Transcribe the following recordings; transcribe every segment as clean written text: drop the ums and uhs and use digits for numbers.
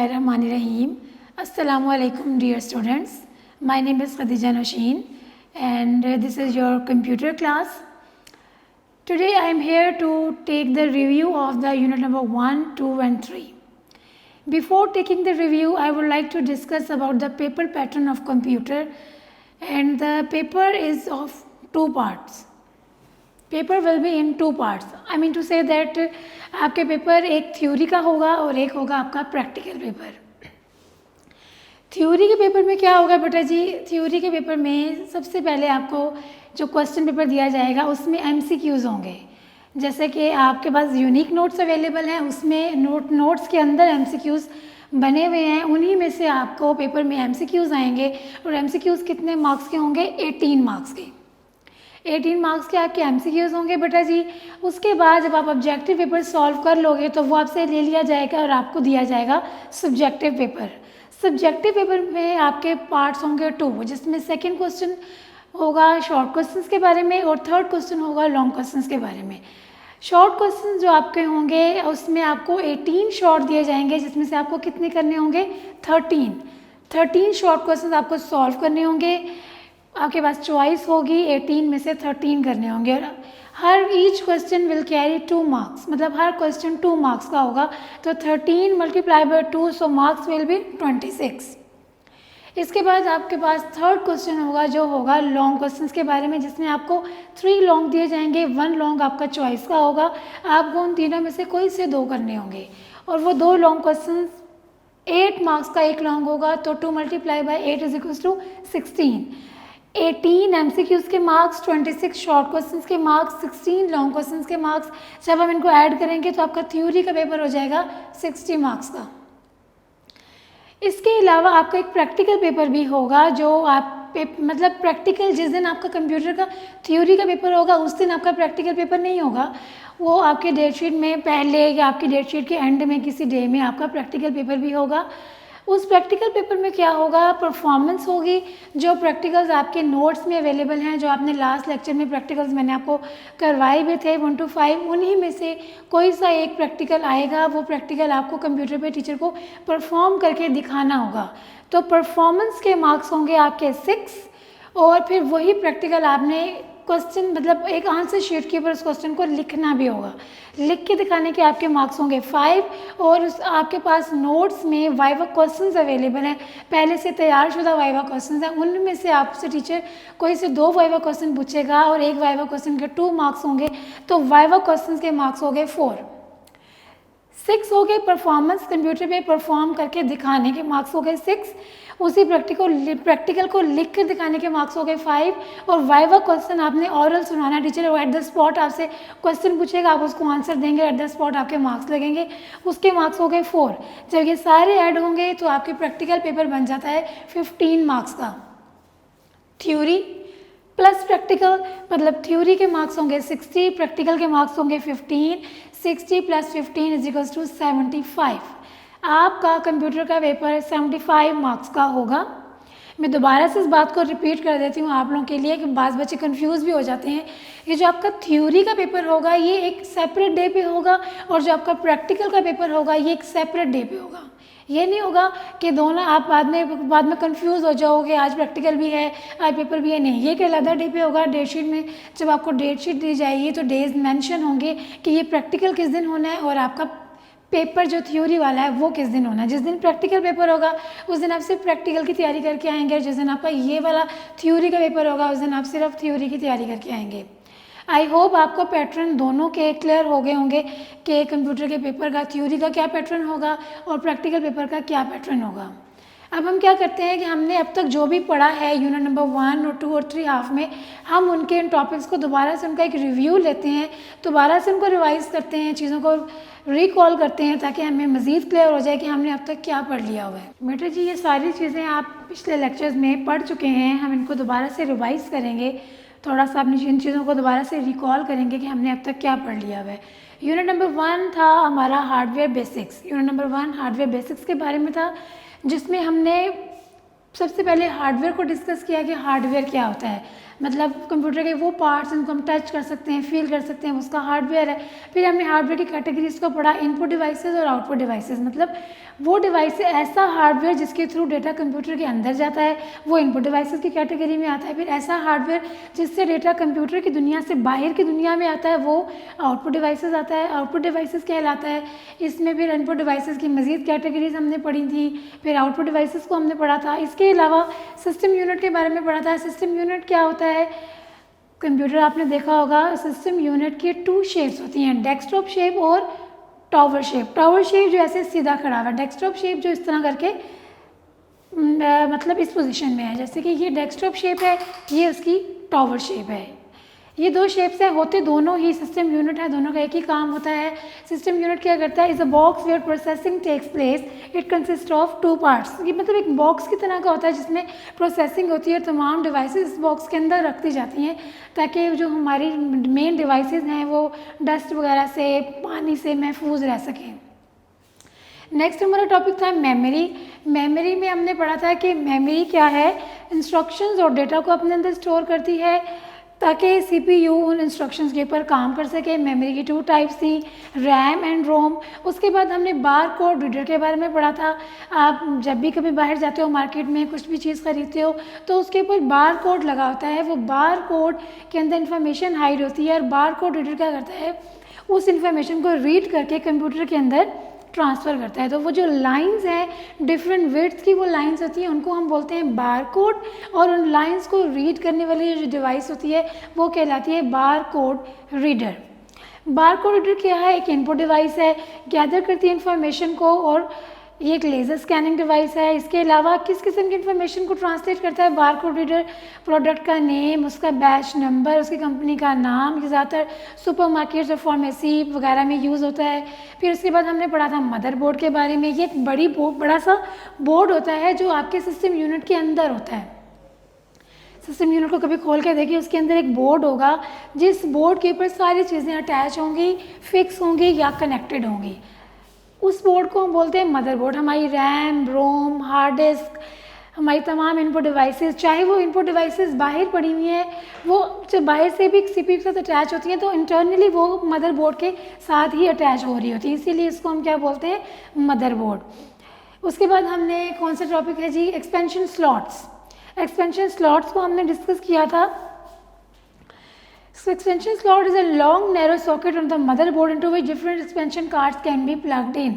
Bismillahirrahmanirrahim. Assalamu alaikum dear students. My name is Khadija Nasheen and this is your computer class. Today I am here to take the review of the unit number 1, 2 and 3. Before taking the review, I would like to discuss about the paper pattern of computer, and the paper is of two parts. Paper will be in two parts. I mean to say that आपके paper एक theory का होगा और एक होगा आपका practical paper. Theory के paper में क्या होगा बेटा जी? थ्योरी के पेपर में सबसे पहले आपको जो क्वेश्चन पेपर दिया जाएगा उसमें एमसीक्यूज़ होंगे. जैसे कि आपके पास यूनिक नोट्स अवेलेबल हैं, उसमें नोट्स के अंदर एमसीक्यूज़ बने हुए हैं. उन्हीं में से आपको पेपर में एमसीक्यूज़ आएंगे और एमसीक्यूज़ कितने मार्क्स के होंगे? 18 मार्क्स के. 18 मार्क्स के आपके एमसीक्यूज़ होंगे बेटा जी. उसके बाद जब आप ऑब्जेक्टिव पेपर सॉल्व कर लोगे तो वो आपसे ले लिया जाएगा और आपको दिया जाएगा सब्जेक्टिव पेपर. सब्जेक्टिव पेपर में आपके पार्ट्स होंगे 2, जिसमें सेकंड क्वेश्चन होगा शॉर्ट क्वेश्चंस के बारे में और थर्ड क्वेश्चन होगा लॉन्ग क्वेश्चंस के बारे में. शॉर्ट क्वेश्चन जो आपके होंगे उसमें आपको 18 शॉर्ट दिए जाएंगे, जिसमें से आपको कितने करने होंगे? 13 शॉर्ट क्वेश्चन आपको सॉल्व करने होंगे. आपके पास चॉइस होगी 18 में से 13 करने होंगे और हर each question will carry 2 marks, मतलब हर क्वेश्चन 2 मार्क्स का होगा. तो 13 multiply by 2, so marks will be 26. इसके बाद आपके पास थर्ड क्वेश्चन होगा जो होगा लॉन्ग क्वेश्चंस के बारे में, जिसमें आपको 3 लॉन्ग दिए जाएंगे. 1 लॉन्ग आपका चॉइस का होगा. आपको उन तीनों में से कोई से 2 करने होंगे और वो 2 लॉन्ग क्वेश्चन 8 मार्क्स का एक लॉन्ग होगा. तो 2 multiply by 8 is equals to 16. 18 MCQs के मार्क्स, 26 शॉर्ट क्वेश्चंस के मार्क्स, 16 लॉन्ग क्वेश्चंस के मार्क्स. जब हम इनको ऐड करेंगे तो आपका थ्योरी का पेपर हो जाएगा 60 मार्क्स का. इसके अलावा आपका एक प्रैक्टिकल पेपर भी होगा जो आप मतलब प्रैक्टिकल जिस दिन आपका कंप्यूटर का थ्योरी का पेपर होगा उस दिन आपका प्रैक्टिकल पेपर नहीं होगा. वो आपके डेटशीट में पहले या आपकी डेटशीट के एंड में किसी डे में आपका प्रैक्टिकल पेपर भी होगा. उस प्रैक्टिकल पेपर में क्या होगा? परफॉर्मेंस होगी. जो प्रैक्टिकल्स आपके नोट्स में अवेलेबल हैं, जो आपने लास्ट लेक्चर में प्रैक्टिकल्स मैंने आपको करवाए हुए थे 1 to 5, उन्हीं में से कोई सा एक प्रैक्टिकल आएगा. वो प्रैक्टिकल आपको कंप्यूटर पे टीचर को परफॉर्म करके दिखाना होगा. तो परफॉर्मेंस के मार्क्स होंगे आपके 6 और फिर वही प्रैक्टिकल आपने क्वेश्चन मतलब एक आंसर शीट के ऊपर उस क्वेश्चन को लिखना भी होगा. लिख के दिखाने के आपके मार्क्स होंगे 5 और उस आपके पास नोट्स में वाइवा क्वेश्चंस अवेलेबल हैं, पहले से तैयार शुदा वाइवा क्वेश्चंस हैं. उनमें से आपसे टीचर कोई से 2 वाइवा क्वेश्चन पूछेगा और एक वाइवा क्वेश्चन के 2 मार्क्स होंगे. तो वाइवा क्वेश्चन के मार्क्स हो गए 4. 6 हो गए परफॉर्मेंस, कंप्यूटर पे परफॉर्म करके दिखाने के मार्क्स हो गए 6. उसी प्रैक्टिकल को लिख कर दिखाने के मार्क्स हो गए 5 और वाइवा क्वेश्चन आपने ऑरल सुनाना. टीचर एट द स्पॉट आपसे क्वेश्चन पूछेगा, आप उसको आंसर देंगे, एट द स्पॉट आपके मार्क्स लगेंगे, उसके मार्क्स हो गए 4. जब ये सारे ऐड होंगे तो आपके प्रैक्टिकल पेपर बन जाता है 15 मार्क्स का. थ्योरी प्लस प्रैक्टिकल मतलब थ्योरी के मार्क्स होंगे 60, प्रैक्टिकल के मार्क्स होंगे 15. 60 + 15 इज इक्वल्स टू 75. आपका कंप्यूटर का पेपर 75 मार्क्स का होगा. मैं दोबारा से इस बात को रिपीट कर देती हूँ आप लोगों के लिए कि बाज़ बच्चे कंफ्यूज भी हो जाते हैं. ये जो आपका थ्योरी का पेपर होगा ये एक सेपरेट डे पे होगा और जो आपका प्रैक्टिकल का पेपर होगा ये एक सेपरेट डे पे होगा. ये नहीं होगा कि दोनों आप बाद में कंफ्यूज हो जाओगे, आज प्रैक्टिकल भी है आज पेपर भी है. नहीं, ये एक अलग डे पे होगा. डेटशीट में जब आपको डेटशीट दी जाएगी तो डेज मेंशन होंगे कि ये प्रैक्टिकल किस दिन होना है और आपका पेपर जो थ्योरी वाला है वो किस दिन होना है. जिस दिन प्रैक्टिकल पेपर होगा उस दिन आप सिर्फ प्रैक्टिकल की तैयारी करके आएंगे और जिस दिन आपका ये वाला थ्योरी का पेपर होगा उस दिन आप सिर्फ थ्योरी की तैयारी करके आएंगे. आई होप आपको पैटर्न दोनों के क्लियर हो गए होंगे कि कंप्यूटर के पेपर का थ्योरी का क्या पैटर्न होगा और प्रैक्टिकल पेपर का क्या पैटर्न होगा. अब हम क्या करते हैं कि हमने अब तक जो भी पढ़ा है यूनिट नंबर 1 और 2 और 3 हाफ में, हम उनके इन टॉपिक्स को दोबारा से उनका एक रिव्यू लेते हैं, दोबारा से उनको रिवाइज करते हैं, चीज़ों को रिकॉल करते हैं ताकि हमें मज़ीद क्लियर हो जाए कि हमने अब तक क्या पढ़ लिया हुआ है. बेटा जी ये सारी चीज़ें आप पिछले लेक्चर्स में पढ़ चुके हैं. हम इनको दोबारा से रिवाइज करेंगे, थोड़ा सा अपनी इन चीज़ों को दोबारा से रिकॉल करेंगे कि हमने अब तक क्या पढ़ लिया हुआ है. यूनिट नंबर 1 था हमारा hardware basics. Unit number 1 hardware basics के बारे में था, जिसमें हमने सबसे पहले हार्डवेयर को डिस्कस किया कि हार्डवेयर क्या होता है. मतलब कंप्यूटर के वो पार्ट्स जिनको हम टच कर सकते हैं, फील कर सकते हैं, उसका हार्डवेयर है. फिर हमने हार्डवेयर की कैटेगरीज को पढ़ा, इनपुट डिवाइसेस और आउटपुट डिवाइसेस. मतलब वो डिवाइस ऐसा हार्डवेयर जिसके थ्रू डेटा कंप्यूटर के अंदर जाता है वो इनपुट डिवाइसेस की कैटेगरी में आता है। फिर ऐसा हार्डवेयर जिससे डेटा कंप्यूटर की दुनिया से बाहर की दुनिया में आता है वो आउटपुट डिवाइसेस आता है, आउटपुट डिवाइसेस कहलाता है। इसमें फिर इनपुट डिवाइसेस की मज़ीद कैटेगरीज हमने पढ़ी थी, फिर आउटपुट डिवाइसेस को हमने पढ़ा था। इसके अलावा सिस्टम यूनिट के बारे में पढ़ा था। सिस्टम यूनिट क्या होता है? कंप्यूटर आपने देखा होगा, सिस्टम यूनिट की 2 शेप्स होती हैं, डेस्कटॉप शेप और टावर शेप। टावर शेप जो ऐसे सीधा खड़ा हुआ है, डेस्कटॉप शेप जो इस तरह करके मतलब इस पोजीशन में है, जैसे कि ये डेस्कटॉप शेप है, ये उसकी टावर शेप है। ये 2 शेप्स हैं, होते दोनों ही सिस्टम यूनिट है, दोनों का एक ही काम होता है। सिस्टम यूनिट क्या करता है? Is a box where processing takes place, it consist of 2 parts. ये मतलब एक बॉक्स की तरह का होता है जिसमें प्रोसेसिंग होती है, तमाम डिवाइसेस इस बॉक्स के अंदर रख दी जाती हैं ताकि जो हमारी मेन डिवाइसेस हैं वो डस्ट वगैरह से, पानी से महफूज रह सकें। नेक्स्ट हमारा टॉपिक था मेमोरी। मेमोरी में हमने पढ़ा था कि मेमोरी क्या है? इंस्ट्रक्शंस और डेटा को अपने अंदर स्टोर करती है ताकि सीपीयू उन इंस्ट्रक्शंस के ऊपर काम कर सके। मेमोरी की 2 टाइप्स थी, रैम एंड रोम। उसके बाद हमने बार कोड रीडर के बारे में पढ़ा था। आप जब भी कभी बाहर जाते हो, मार्केट में कुछ भी चीज़ खरीदते हो तो उसके ऊपर बार कोड लगा होता है, वो बार कोड के अंदर इन्फॉर्मेशन हाइड होती है और बार कोड रीडर क्या करता है? उस इन्फॉर्मेशन को रीड करके कंप्यूटर के अंदर ट्रांसफ़र करता है। तो वो जो लाइंस हैं डिफरेंट विड्थ की, वो लाइंस होती हैं, उनको हम बोलते हैं बार कोड, और उन लाइंस को रीड करने वाली जो डिवाइस होती है वो कहलाती है bar code reader. Bar code reader क्या है? एक इनपुट डिवाइस है, गैदर करती है इन्फॉर्मेशन को, और ये एक लेज़र स्कैनिंग डिवाइस है। इसके अलावा किस किस्म की इन्फॉर्मेशन को ट्रांसलेट करता है बार कोड रीडर? प्रोडक्ट का नेम, उसका बैच नंबर, उसकी कंपनी का नाम, ये ज़्यादातर सुपरमार्केट्स और फार्मेसी वगैरह में यूज़ होता है। फिर उसके बाद हमने पढ़ा था मदरबोर्ड के बारे में। ये एक बड़ा सा बोर्ड होता है जो आपके सिस्टम यूनिट के अंदर होता है। सिस्टम यूनिट को कभी खोल के देखिए, उसके अंदर एक बोर्ड होगा जिस बोर्ड के ऊपर सारी चीज़ें अटैच होंगी, फिक्स होंगी या कनेक्टेड होंगी। उस बोर्ड को हम बोलते हैं मदरबोर्ड। हमारी रैम, रोम, हार्ड डिस्क, हमारी तमाम इनपुट डिवाइसेस, चाहे वो इनपुट डिवाइसेस बाहर पड़ी हुई हैं, वो जब बाहर से भी सीपीयू के साथ अटैच होती हैं तो इंटरनली वो मदरबोर्ड के साथ ही अटैच हो रही होती है, इसीलिए इसको हम क्या बोलते हैं? मदरबोर्ड। उसके बाद हमने कौन सा टॉपिक है जी? Expansion slots. एक्सपेंशन स्लॉट्स को हमने डिस्कस किया था। So expansion slot is a long narrow socket on the motherboard into which different expansion cards can be plugged in.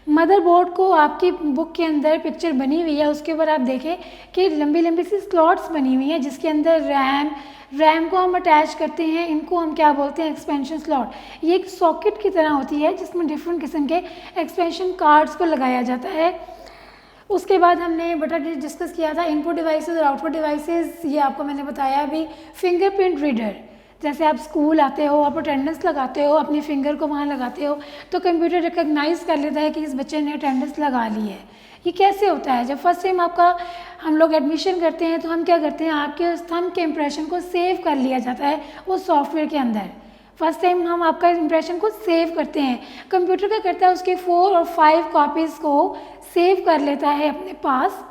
Motherboard को आपकी बुक के अंदर पिक्चर बनी हुई है, उसके ऊपर आप देखें कि लंबी लंबी सी स्लॉट्स बनी हुई हैं जिसके अंदर रैम को हम अटैच करते हैं। इनको हम क्या बोलते हैं? Expansion slot. ये एक सॉकेट की तरह होती है जिसमें डिफरेंट किस्म के एक्सपेंशन कार्ड्स को लगाया जाता है। उसके बाद हमने बटा डिस्कस किया था इनपुट डिवाइसेस और आउटपुट डिवाइसेस। ये आपको मैंने बताया अभी। फिंगरप्रिंट रीडर, जैसे आप स्कूल आते हो, आप अटेंडेंस लगाते हो, अपनी फिंगर को वहाँ लगाते हो तो कंप्यूटर रिकॉग्नाइज कर लेता है कि इस बच्चे ने अटेंडेंस लगा ली है। ये कैसे होता है? जब फर्स्ट टाइम हम लोग एडमिशन करते हैं तो हम क्या करते हैं? आपके उस थंब के इम्प्रेशन को सेव कर लिया जाता है उस सॉफ्टवेयर के अंदर। फर्स्ट टाइम हम आपका इम्प्रेशन को सेव करते हैं। कंप्यूटर क्या करता है? उसके 4 और 5 कॉपीज़ को सेव कर लेता है अपने पास,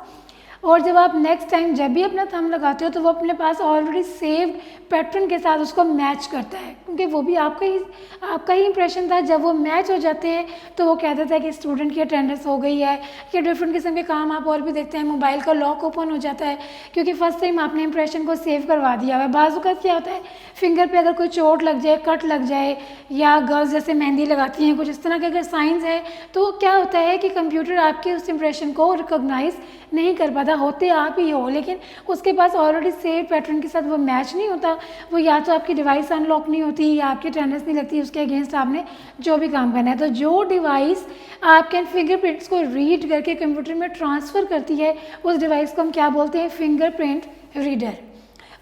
और जब आप नेक्स्ट टाइम जब भी अपना थंब लगाते हो तो वो अपने पास ऑलरेडी सेव्ड पैटर्न के साथ उसको मैच करता है, क्योंकि वो भी आपका ही इंप्रेशन था। जब वो मैच हो जाते हैं तो वो कह देता है कि स्टूडेंट की अटेंडेंस हो गई है। या डिफरेंट किस्म के काम आप और भी देखते हैं, मोबाइल का लॉक ओपन हो जाता है क्योंकि फर्स्ट टाइम आपने इंप्रेशन को सेव करवा दिया हुआ है। बाज़ औक़ात क्या होता है, फिंगर पे अगर कोई चोट लग जाए, कट लग जाए, या गर्ल्स जैसे मेहंदी लगाती हैं, कुछ इस तरह के अगर साइंस है तो क्या होता है कि कंप्यूटर आपके उस इंप्रेशन को रिकॉग्नाइज नहीं कर पाता। होते आप ही हो, लेकिन उसके पास ऑलरेडी सेव पैटर्न के साथ वो मैच नहीं होता। वो या तो आपकी डिवाइस अनलॉक नहीं होती या आपकी अटेंडेंस नहीं लगती, उसके अगेंस्ट आपने जो भी काम करना है। तो जो डिवाइस आपके फिंगरप्रिंट्स को रीड करके कंप्यूटर में ट्रांसफ़र करती है उस डिवाइस को हम क्या बोलते हैं? Fingerprint reader.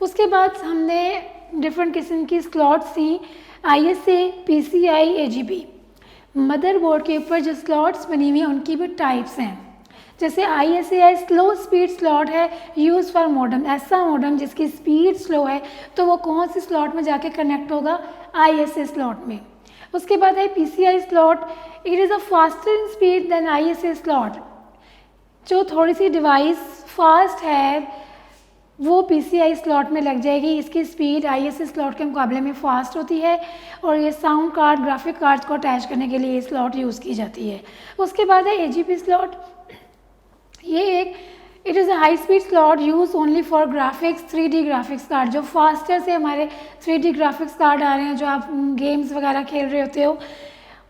उसके बाद हमने डिफरेंट किस्म की स्लॉट्स थी, ISA, PCI, AGP। मदरबोर्ड के ऊपर जो स्लॉट्स बनी हुई हैं उनकी भी टाइप्स हैं। जैसे ISA है, स्लो स्पीड स्लॉट है, यूज़ फॉर मॉडम। ऐसा मॉडम जिसकी स्पीड स्लो है तो वो कौन सी स्लॉट में जाके कनेक्ट होगा? ISA स्लॉट में। उसके बाद है PCI slot, it is a faster in speed than ISA slot. जो थोड़ी सी डिवाइस फास्ट है वो PCI स्लॉट में लग जाएगी। इसकी स्पीड ISA स्लॉट के मुकाबले में फ़ास्ट होती है और ये साउंड कार्ड, ग्राफिक कार्ड्स को अटैच करने के लिए ये स्लॉट यूज़ की जाती है। उसके बाद है AGP स्लॉट। ये एक it is a high speed slot use only for graphics, 3D graphics card. जो फास्टर से हमारे 3D ग्राफिक्स कार्ड आ रहे हैं, जो आप गेम्स वगैरह खेल रहे होते हो,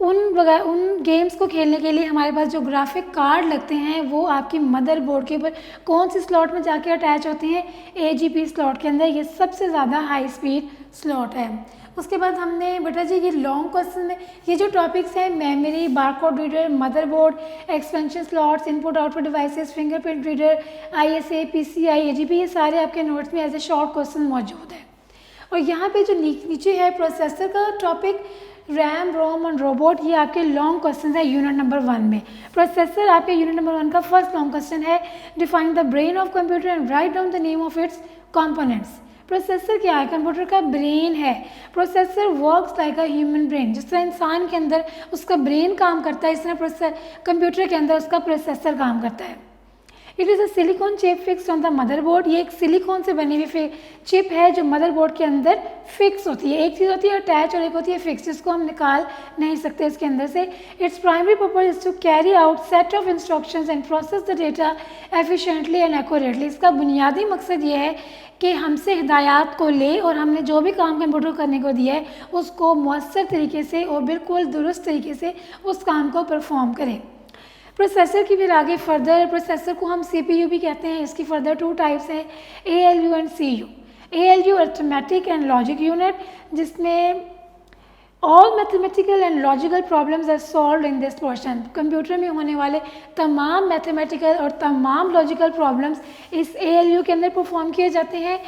उन गेम्स को खेलने के लिए हमारे पास जो ग्राफिक कार्ड लगते हैं वो आपकी मदरबोर्ड के ऊपर कौन सी स्लॉट में जाके अटैच होते हैं? AGP स्लॉट के अंदर। ये सबसे ज़्यादा हाई स्पीड स्लॉट है। उसके बाद हमने बेटा जी ये लॉन्ग क्वेश्चन में ये जो टॉपिक्स हैं, memory, barcode reader, motherboard, expansion slots, input output devices, fingerprint reader, ISA, PCI, AGP, ये सारे आपके नोट्स में एज ए शॉर्ट क्वेश्चन मौजूद है। और यहाँ पे जो नीचे है प्रोसेसर का टॉपिक, रैम, रोम और रोबोट, ये आपके लॉन्ग क्वेश्चन है यूनिट नंबर 1 में। प्रोसेसर आपके यूनिट नंबर 1 का फर्स्ट लॉन्ग क्वेश्चन है, define the brain of computer and write down the name of its components. Processor क्या है? कंप्यूटर का ब्रेन है। Processor works like a human brain. जिस तरह इंसान के अंदर उसका ब्रेन काम करता है, इस तरह कंप्यूटर के अंदर उसका प्रोसेसर काम करता है। It is a silicon chip fixed on the motherboard. ये एक सिलिकॉन से बनी हुई चिप है जो मदरबोर्ड के अंदर फिक्स होती है। एक चीज़ होती है अटैच और एक होती है फिक्स, जिसको हम निकाल नहीं सकते इसके अंदर से। Its primary purpose is to carry out set of instructions and process the data efficiently and accurately. इसका बुनियादी मकसद ये है कि हमसे हिदायत को ले और हमने जो भी काम कंप्यूटर करने को दिया है उसको मौसर तरीके से और बिल्कुल दुरुस्त तरीके से उस काम को परफॉर्म करें। प्रोसेसर की फिर आगे फर्दर, प्रोसेसर को हम CPU भी कहते हैं। इसकी फर्दर 2 टाइप्स हैं, ALU and CU। ALU arithmetic and logic unit, जिसमें all mathematical and logical problems are solved in this portion. Computer में होने वाले तमाम मैथमेटिकल और तमाम लॉजिकल प्रॉब्लम्स इस ALU के अंदर परफॉर्म किए जाते हैं,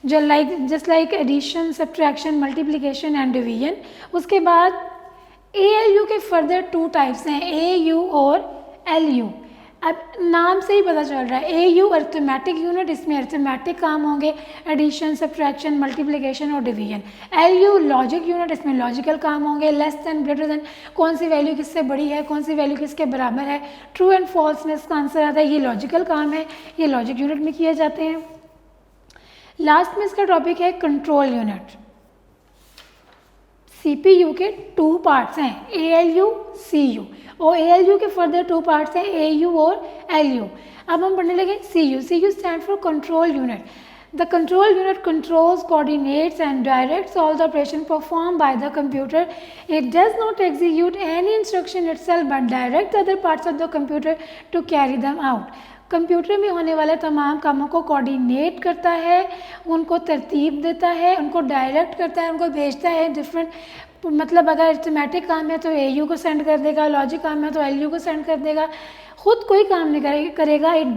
जो just like addition, subtraction, multiplication and division. उसके बाद ALU के फर्दर 2 टाइप्स हैं, AU और LU। अब नाम से ही पता चल रहा है, AU अर्थमेटिक यूनिट, इसमें अर्थमेटिक काम होंगे, एडिशन, सब्ट्रैक्शन, मल्टीप्लिकेशन और डिवीजन। LU लॉजिक यूनिट, इसमें लॉजिकल काम होंगे, लेस देन, ग्रेटर देन, कौन सी वैल्यू किससे बड़ी है, कौन सी वैल्यू किसके बराबर है, ट्रू एंड फॉल्स में इसका आंसर आता है। ये लॉजिकल काम है, ये लॉजिक यूनिट में किए जाते हैं। लास्ट में इसका टॉपिक है कंट्रोल यूनिट। CPU के 2 पार्ट्स हैं, ALU, CU, और ALU के फर्दर 2 पार्ट्स हैं, AU और LU। अब हम पढ़ने लगे CU। CU stand for control unit. The control unit controls, coordinates and directs all the operation performed by the computer. It does not execute any instruction itself but direct other parts of the computer to carry them out. Computer में होने वाले तमाम कामों को coordinate करता है, उनको तरतीब देता है, उनको डायरेक्ट करता है, उनको भेजता है डिफरेंट, मतलब अगर अर्थमेटिक काम है तो AU को सेंड कर देगा, लॉजिक काम है तो LU को सेंड कर देगा, खुद कोई काम नहीं करेगा। It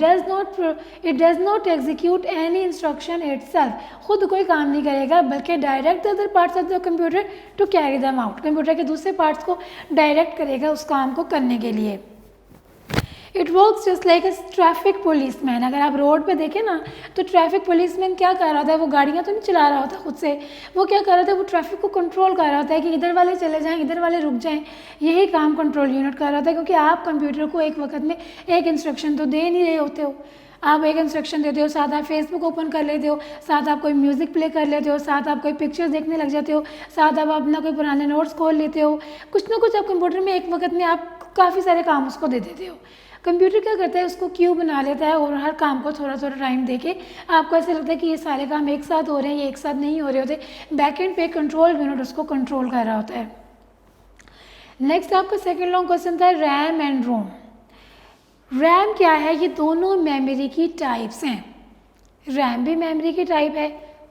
does not execute any instruction itself. खुद कोई काम नहीं करेगा बल्कि direct other parts of the computer to carry them out. Computer के दूसरे पार्ट्स को डायरेक्ट करेगा उस काम को करने के लिए। It works just like a traffic policeman. अगर आप रोड पे देखें ना तो ट्रैफिक पुलिसमैन क्या कर रहा होता है, वो गाड़ियाँ तो नहीं चला रहा होता खुद से, वो क्या कर रहा होता है, वो ट्रैफिक को कंट्रोल कर रहा होता है कि इधर वाले चले जाएं, इधर वाले रुक जाएं। यही काम कंट्रोल यूनिट कर रहा होता है, क्योंकि आप कंप्यूटर को एक वक्त में एक इंस्ट्रक्शन तो दे नहीं रहे होते हो। आप एक इंस्ट्रक्शन देते हो, साथ आप फेसबुक ओपन कर लेते हो, साथ आप कोई म्यूज़िक प्ले कर लेते हो, साथ आप कोई पिक्चर्स देखने लग जाते हो, साथ आप अपना कोई पुराने नोट्स खोल लेते हो। कुछ ना कुछ आप कंप्यूटर में एक वक्त में आप काफ़ी सारे काम उसको दे देते हो। कंप्यूटर क्या करता है, उसको क्यू बना लेता है और हर काम को थोड़ा थोड़ा टाइम देके आपको ऐसे लगता है कि ये सारे काम एक साथ हो रहे हैं, ये एक साथ नहीं हो रहे होते। बैकएंड पे कंट्रोल यूनिट उसको कंट्रोल कर रहा होता है। नेक्स्ट आपका सेकंड लॉन्ग क्वेश्चन था रैम एंड रोम। रैम क्या है, ये दोनों मेमोरी की टाइप्स हैं। रैम भी मेमोरी की टाइप है,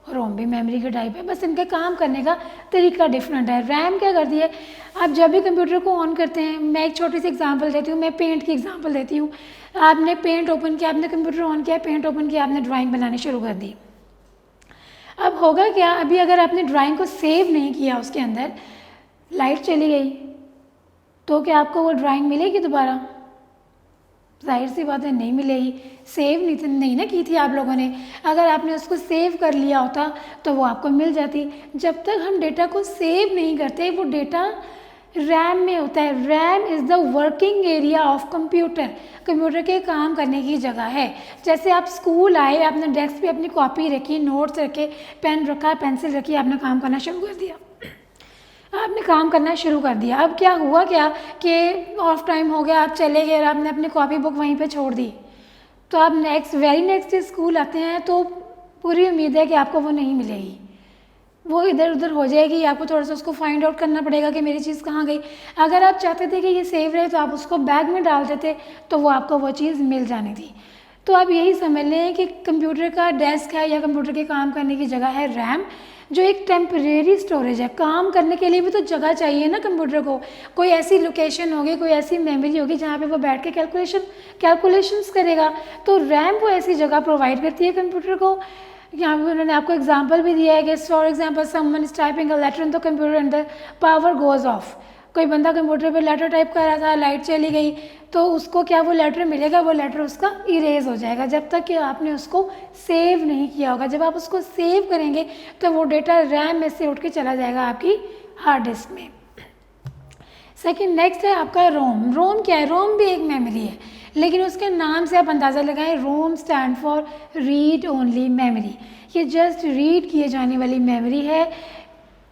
रोम भी मेमोरी की टाइप है, बस इनके काम करने का तरीका डिफरेंट है। रैम क्या करती है, आप जब भी कंप्यूटर को ऑन करते हैं, मैं एक छोटी सी एग्जांपल देती हूँ, मैं पेंट की एग्जांपल देती हूँ। आपने पेंट ओपन किया, आपने कंप्यूटर ऑन किया, पेंट ओपन किया, आपने ड्राइंग बनानी शुरू कर दी। अब होगा क्या, अभी अगर आपने ड्राइंग को सेव नहीं किया, उसके अंदर लाइट चली गई तो क्या आपको वो ड्राइंग मिलेगी दोबारा? जाहिर सी बात है नहीं मिलेगी। सेव नहीं ना की थी आप लोगों ने। अगर आपने उसको सेव कर लिया होता तो वो आपको मिल जाती। जब तक हम डेटा को सेव नहीं करते, वो डेटा रैम में होता है। RAM is the working area of computer, computer के काम करने की जगह है। जैसे आप स्कूल आए, आपने डेस्क पे अपनी कॉपी रखी, नोट्स रखे, पेन रखा, पेंसिल रखी, आपने काम करना शुरू कर दिया। आपने काम करना शुरू कर दिया। अब क्या हुआ क्या कि ऑफ टाइम हो गया, आप चले गए और आपने अपनी कॉपी बुक वहीं पे छोड़ दी। तो आप वेरी नेक्स्ट डे स्कूल आते हैं तो पूरी उम्मीद है कि आपको वो नहीं मिलेगी, वो इधर उधर हो जाएगी। आपको थोड़ा सा उसको फाइंड आउट करना पड़ेगा कि मेरी चीज़ कहाँ गई। अगर आप चाहते थे कि ये सेव रहे तो आप उसको बैग में डाल देते, तो वो आपको वो चीज़ मिल जानी थी। तो आप यही समझ लें कि कंप्यूटर का डेस्क है या कंप्यूटर के काम करने की जगह है रैम, जो एक टेम्परेरी स्टोरेज है। काम करने के लिए भी तो जगह चाहिए ना कंप्यूटर को, कोई ऐसी लोकेशन होगी, कोई ऐसी मेमोरी होगी जहाँ पे वो बैठ के कैलकुलेशंस करेगा। तो रैम वो ऐसी जगह प्रोवाइड करती है कंप्यूटर को। यहाँ पे उन्होंने आपको एग्जांपल भी दिया है कि for example someone is typing a letter in the computer and the power goes off. कोई बंदा कंप्यूटर पे लेटर टाइप कर रहा था, लाइट चली गई, तो उसको क्या वो लेटर मिलेगा, वो लेटर उसका इरेज हो जाएगा जब तक कि आपने उसको सेव नहीं किया होगा। जब आप उसको सेव करेंगे तो वो डेटा रैम में से उठ के चला जाएगा आपकी हार्ड डिस्क में। सेकेंड नेक्स्ट है आपका रोम। रोम क्या है? रोम भी एक मेमोरी है, लेकिन उसके नाम से आप अंदाज़ा लगाएं, रोम stand for read only memory. ये जस्ट रीड किए जाने वाली मेमोरी है।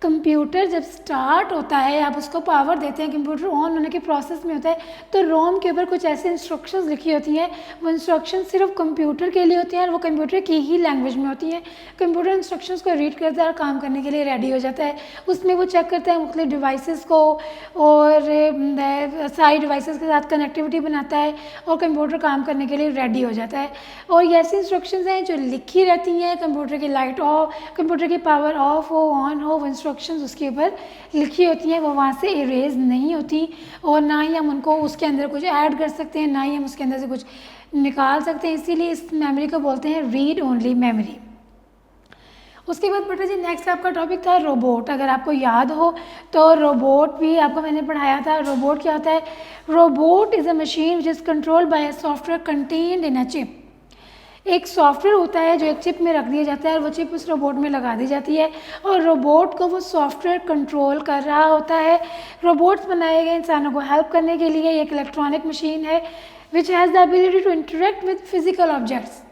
कंप्यूटर जब स्टार्ट होता है, आप उसको पावर देते हैं, कंप्यूटर ऑन होने के प्रोसेस में होता है, तो रोम के ऊपर कुछ ऐसे इंस्ट्रक्शंस लिखी होती हैं। वो इंस्ट्रक्शंस सिर्फ कंप्यूटर के लिए होती हैं और वो कंप्यूटर की ही लैंग्वेज में होती हैं। कंप्यूटर इंस्ट्रक्शंस को रीड करता है और काम करने के लिए रेडी हो जाता है। उसमें वो चेक करता है मुख्तलिफ डिवाइसेस को और सारी डिवाइसेस के साथ कनेक्टिविटी बनाता है और कंप्यूटर काम करने के लिए रेडी हो जाता है। और ये ऐसी इंस्ट्रक्शंस हैं जो लिखी रहती हैं। कंप्यूटर की लाइट ऑफ, कंप्यूटर की पावर ऑफ हो, ऑन हो, वो इंस्ट्रक्शंस उसके ऊपर लिखी होती हैं, वो वहाँ से इरेज नहीं होती। और ना ही हम उनको उसके अंदर कुछ ऐड कर सकते हैं, ना ही हम उसके अंदर से कुछ निकाल सकते हैं। इसीलिए इस मेमोरी को बोलते हैं रीड ओनली मेमोरी। उसके बाद बेटा जी नेक्स्ट आपका टॉपिक था रोबोट। अगर आपको याद हो तो रोबोट भी आपको मैंने पढ़ाया था। रोबोट क्या होता है? Robot is a machine which is controlled by a software contained in a chip. एक सॉफ्टवेयर होता है जो एक चिप में रख दिया जाता है और वो चिप उस रोबोट में लगा दी जाती है और रोबोट को वो सॉफ्टवेयर कंट्रोल कर रहा होता है। रोबोट्स बनाए गए इंसानों को हेल्प करने के लिए। एक इलेक्ट्रॉनिक मशीन है which has the ability to interact with physical objects.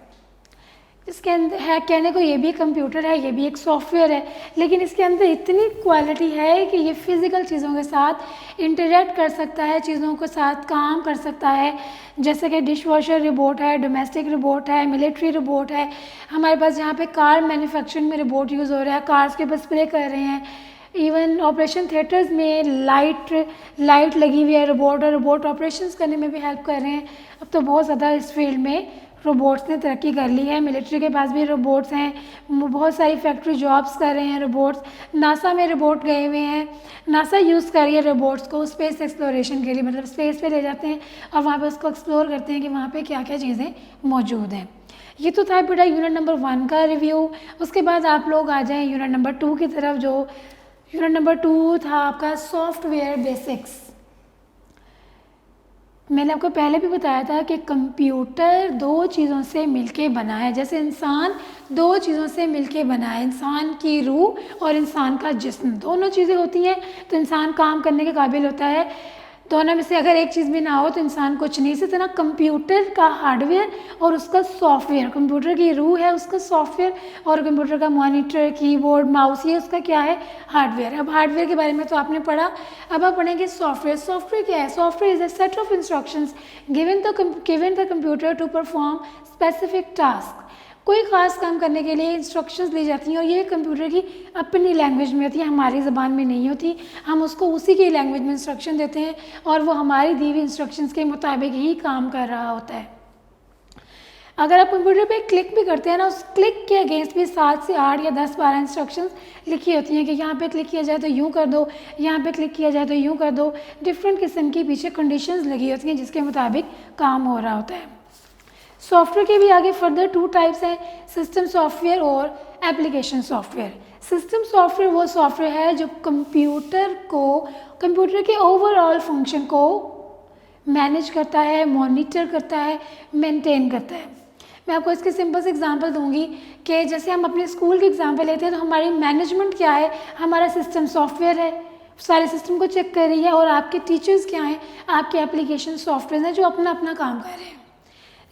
इसके अंदर है, कहने को ये भी कंप्यूटर है, ये भी एक सॉफ्टवेयर है, लेकिन इसके अंदर इतनी क्वालिटी है कि ये फिज़िकल चीज़ों के साथ इंटरेक्ट कर सकता है, चीज़ों के साथ काम कर सकता है। जैसे कि डिश वॉशर रोबोट है, डोमेस्टिक रोबोट है, मिलिट्री रोबोट है। हमारे पास जहाँ पे कार मैन्युफैक्चरिंग में रोबोट यूज़ हो रहा है, कार्स के ऊपर स्प्रे कर रहे हैं। इवन ऑपरेशन थिएटर्स में लाइट लगी हुई है रोबोट, और रोबोट ऑपरेशंस करने में भी हेल्प कर रहे हैं। अब तो बहुत ज़्यादा इस फील्ड में रोबोट्स ने तरक्की कर ली है। मिलिट्री के पास भी रोबोट्स हैं, बहुत सारी फैक्ट्री जॉब्स कर रहे हैं रोबोट्स। नासा में रोबोट गए हुए हैं, नासा यूज़ कर रही है रोबोट्स को स्पेस एक्सप्लोरेशन के लिए, मतलब स्पेस पे ले जाते हैं और वहाँ पे उसको एक्सप्लोर करते हैं कि वहाँ पे क्या क्या चीज़ें मौजूद हैं। ये तो था बेटा यूनिट नंबर 1 का रिव्यू। उसके बाद आप लोग आ जाएँ यूनिट नंबर 2 की तरफ। जो यूनिट नंबर 2 था आपका सॉफ्टवेयर बेसिक्स। मैंने आपको पहले भी बताया था कि कंप्यूटर दो चीज़ों से मिलके बना है, जैसे इंसान दो चीज़ों से मिलके बना है। इंसान की रूह और इंसान का जिस्म, दोनों चीज़ें होती हैं तो इंसान काम करने के काबिल होता है। दोनों में से अगर एक चीज़ भी ना हो तो इंसान कुछ नहीं। इसी तरह कंप्यूटर का हार्डवेयर और उसका सॉफ्टवेयर, कंप्यूटर की रूह है उसका सॉफ्टवेयर, और कंप्यूटर का मॉनिटर, कीबोर्ड, माउस, ये उसका क्या है? हार्डवेयर। अब हार्डवेयर के बारे में तो आपने पढ़ा, अब आप पढ़ेंगे सॉफ्टवेयर। सॉफ्टवेयर क्या है? Software is a set of instructions given the computer to perform specific task. कोई ख़ास काम करने के लिए इंस्ट्रक्शंस ली जाती हैं और ये कंप्यूटर की अपनी लैंग्वेज में होती है, हमारी ज़बान में नहीं होती। हम उसको उसी की लैंग्वेज में इंस्ट्रक्शन देते हैं और वो हमारी दी हुई इंस्ट्रक्शंस के मुताबिक ही काम कर रहा होता है। अगर आप कंप्यूटर पे क्लिक भी करते हैं ना, उस क्लिक के अगेंस्ट भी 7 से 8 या 10-12 इंस्ट्रक्शंस लिखी होती हैं कि यहाँ पे क्लिक किया जाए तो यूँ कर दो, यहाँ पे क्लिक किया जाए तो यूँ कर दो। डिफरेंट किस्म की पीछे कंडीशंस लगी होती हैं जिसके मुताबिक काम हो रहा होता है। सॉफ्टवेयर के भी आगे फर्दर 2 टाइप्स हैं, सिस्टम सॉफ्टवेयर और एप्लीकेशन सॉफ्टवेयर। सिस्टम सॉफ्टवेयर वो सॉफ्टवेयर है जो कंप्यूटर के ओवरऑल फंक्शन को मैनेज करता है, मॉनिटर करता है, मेंटेन करता है। मैं आपको इसके सिंपल से एग्जांपल दूंगी कि जैसे हम अपने स्कूल की एग्जांपल लेते हैं तो हमारी मैनेजमेंट क्या है? हमारा सिस्टम सॉफ्टवेयर है। सारे सिस्टम को चेक कर रही है, और आपके टीचर्स क्या हैं, आपके एप्लीकेशन सॉफ्टवेयर हैं जो अपना अपना काम कर रहे हैं।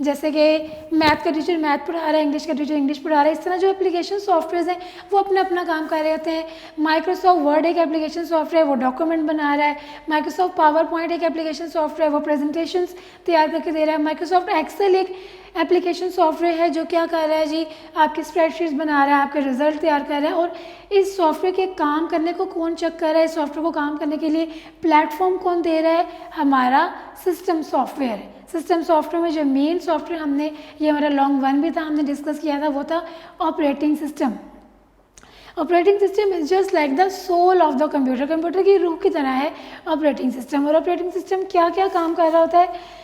जैसे कि मैथ का टीचर मैथ पढ़ा रहा है, इंग्लिश का टीचर इंग्लिश पढ़ा रहा है, इस तरह जो एप्लीकेशन सॉफ्टवेयर हैं वो अपना अपना काम कर रहे होते हैं। माइक्रोसॉफ्ट वर्ड एक एप्लीकेशन सॉफ्टवेयर, वो डॉक्यूमेंट बना रहा है। माइक्रोसॉफ्ट पावर पॉइंट एक एप्लीकेशन सॉफ्टवेयर, वो प्रेजेंटेशंस तैयार करके दे रहा है। माइक्रोसॉफ्ट एक्सेल एक एप्लीकेशन सॉफ्टवेयर है जो क्या कर रहा है जी, आपकी स्प्रेडशीट्स बना रहा है, आपके रिजल्ट तैयार कर रहा है। और इस सॉफ्टवेयर के काम करने को कौन चेक कर रहा है, इस सॉफ्टवेयर को काम करने के लिए प्लेटफॉर्म कौन दे रहा है, हमारा सिस्टम सॉफ्टवेयर है। सिस्टम सॉफ्टवेयर में जो मेन सॉफ्टवेयर हमने, ये हमारा लॉन्ग वन भी था, हमने डिस्कस किया था, वो था operating system. Operating system is just like the soul of the computer, computer की रूह की तरह है ऑपरेटिंग सिस्टम। और ऑपरेटिंग सिस्टम क्या क्या काम कर रहा होता है,